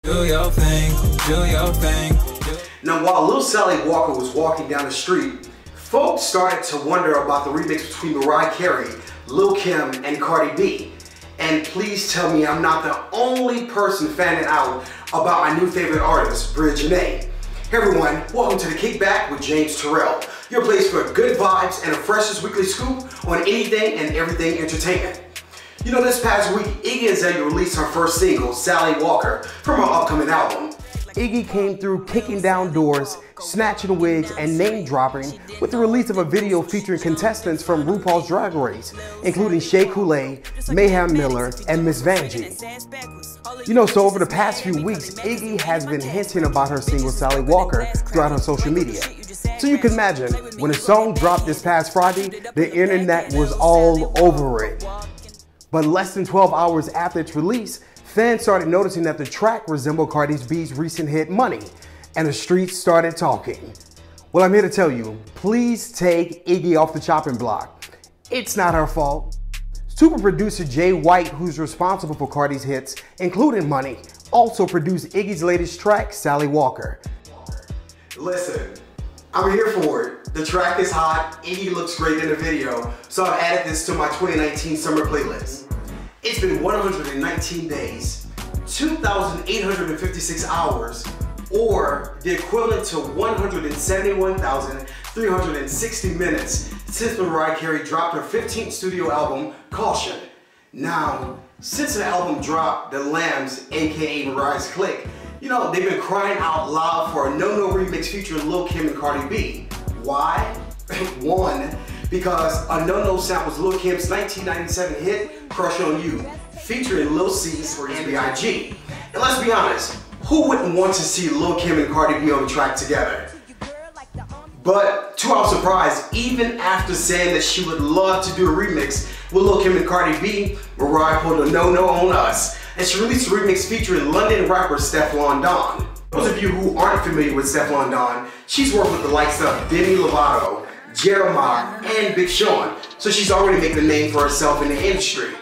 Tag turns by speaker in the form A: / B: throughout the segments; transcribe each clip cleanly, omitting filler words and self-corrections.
A: Do your thing, do your thing.
B: Now, while Lil Sally Walker was walking down the street, folks started to wonder about the remix between Mariah Carey, Lil Kim, and Cardi B. And please tell me I'm not the only person fanning out about my new favorite artist, Bria Janae. Hey everyone, welcome to the Kickback with James Terrell, your place for good vibes and a freshest weekly scoop on anything and everything entertainment. You know, this past week, Iggy Azalea released her first single, Sally Walker, from her upcoming album. Iggy came through kicking down doors, snatching wigs, and name-dropping with the release of a video featuring contestants from RuPaul's Drag Race, including Shea Coulee, Mayhem Miller, and Miss Vanjie. You know, so over the past few weeks, Iggy has been hinting about her single Sally Walker throughout her social media. So you can imagine, when the song dropped this past Friday, the internet was all over it. But less than 12 hours after its release, fans started noticing that the track resembled Cardi B's recent hit Money, and the streets started talking. Well, I'm here to tell you, please take Iggy off the chopping block. It's not her fault. Super producer Jay White, who's responsible for Cardi's hits, including Money, also produced Iggy's latest track, Sally Walker. Listen, I'm here for it. The track is hot, Iggy looks great in the video, so I've added this to my 2019 summer playlist. It's been 119 days, 2,856 hours, or the equivalent to 171,360 minutes since Mariah Carey dropped her 15th studio album, Caution. Now, since the album dropped, the Lambs, aka Mariah's Clique, you know, they've been crying out loud for a No-No remix featuring Lil Kim and Cardi B. Why? One, because a No-No samples Lil Kim's 1997 hit, Crush on You, featuring Lil C's for B.I.G. And let's be honest, who wouldn't want to see Lil Kim and Cardi B on the track together? But to our surprise, even after saying that she would love to do a remix with Lil Kim and Cardi B, Mariah pulled a no-no on us, and she released a remix featuring London rapper Stefflon Don. For those of you who aren't familiar with Stefflon Don, she's worked with the likes of Demi Lovato, Jeremiah, and Big Sean, so she's already making a name for herself in the industry.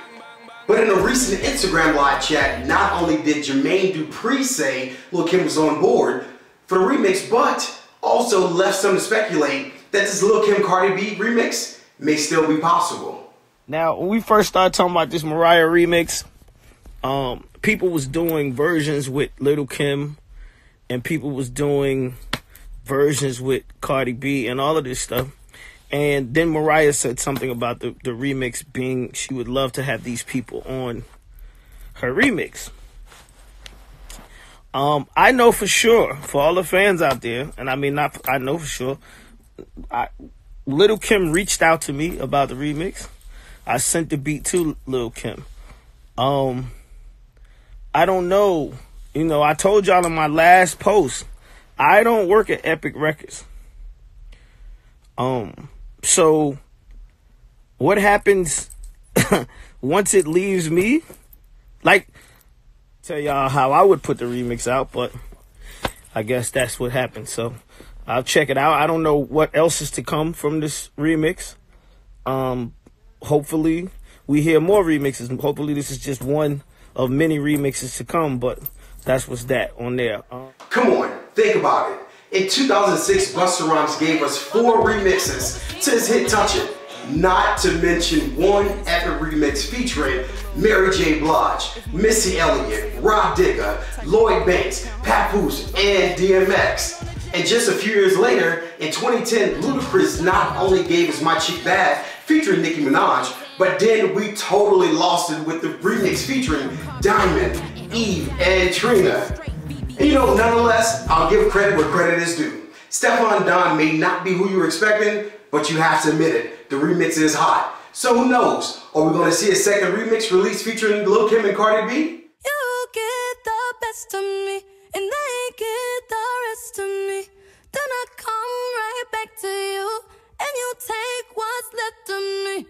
B: But in a recent Instagram live chat, not only did Jermaine Dupri say Lil Kim was on board for the remix, but also left some to speculate that this Lil Kim Cardi B remix may still be possible.
C: Now, when we first started talking about this Mariah remix, people was doing versions with Lil Kim, and people was doing versions with Cardi B and all of this stuff. And then Mariah said something about the remix being, she would love to have these people on her remix. I know for sure, for all the fans out there, and I mean, I know for sure, Lil Kim reached out to me about the remix. I sent the beat to Lil Kim. I don't know. You know, I told y'all in my last post, I don't work at Epic Records. So what happens once it leaves me? Like, tell y'all how I would put the remix out, but I guess that's what happened. So I'll check it out. I don't know what else is to come from this remix. Hopefully we hear more remixes. Hopefully this is just one of many remixes to come, but that's what's that on there.
B: Come on, think about it. In 2006, Busta Rhymes gave us 4 remixes to his hit Touch It, not to mention one epic remix featuring Mary J. Blige, Missy Elliott, Rob Digger, Lloyd Banks, Papoose, and DMX. And just a few years later, in 2010, Ludacris not only gave us My Chick Bad featuring Nicki Minaj, but then we totally lost it with the remix featuring Diamond, Eve, and Trina. And you know, nonetheless, I'll give credit where credit is due. Stefflon Don may not be who you were expecting, but you have to admit it, the remix is hot. So who knows? Are we going to see a second remix release featuring Lil Kim and Cardi B?
D: You get the best of me, and they get the rest of me. Then I come right back to you, and you take what's left of me.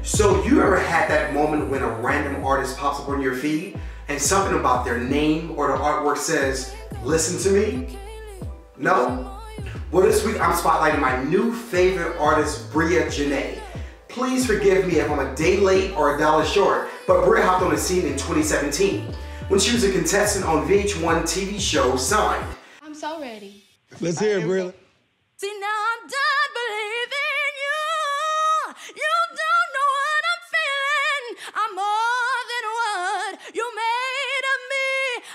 B: So you ever had that moment when a random artist pops up on your feed and something about their name or the artwork says, listen to me? No? Well, this week I'm spotlighting my new favorite artist, Bria Janae. Please forgive me if I'm a day late or a dollar short, but Brit hopped on the scene in 2017 when she was a contestant on VH1 TV show Signed.
D: I'm so ready.
E: Let's hear it, Brit.
D: See, now I'm done believing you. You don't know what I'm feeling. I'm more than what you made of me.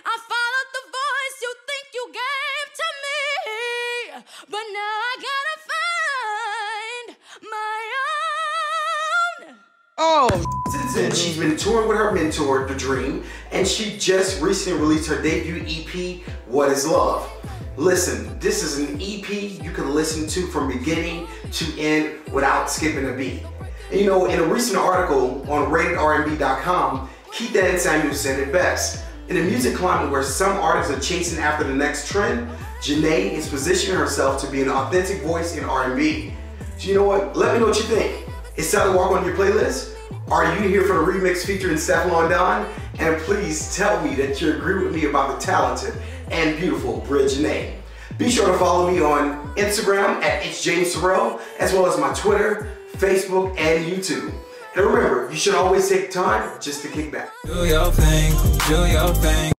D: I followed the voice you think you gave to me, but now I gotta find my own.
E: Oh,
B: Since then, she's been touring with her mentor, The Dream, and she just recently released her debut EP, What Is Love? Listen, this is an EP you can listen to from beginning to end without skipping a beat. And you know, in a recent article on RatedRnB.com, Keith and Samuel said it best. In a music climate where some artists are chasing after the next trend, Janae is positioning herself to be an authentic voice in R&B. So you know what? Let me know what you think. Is Sally Walker on your playlist? Are you here for the remix featuring Stefflon Don? And please tell me that you agree with me about the talented and beautiful Brit Janae. Be sure to follow me on Instagram at It's James Terrell, as well as my Twitter, Facebook, and YouTube. And remember, you should always take time just to kick back.
A: Do your thing, do your thing.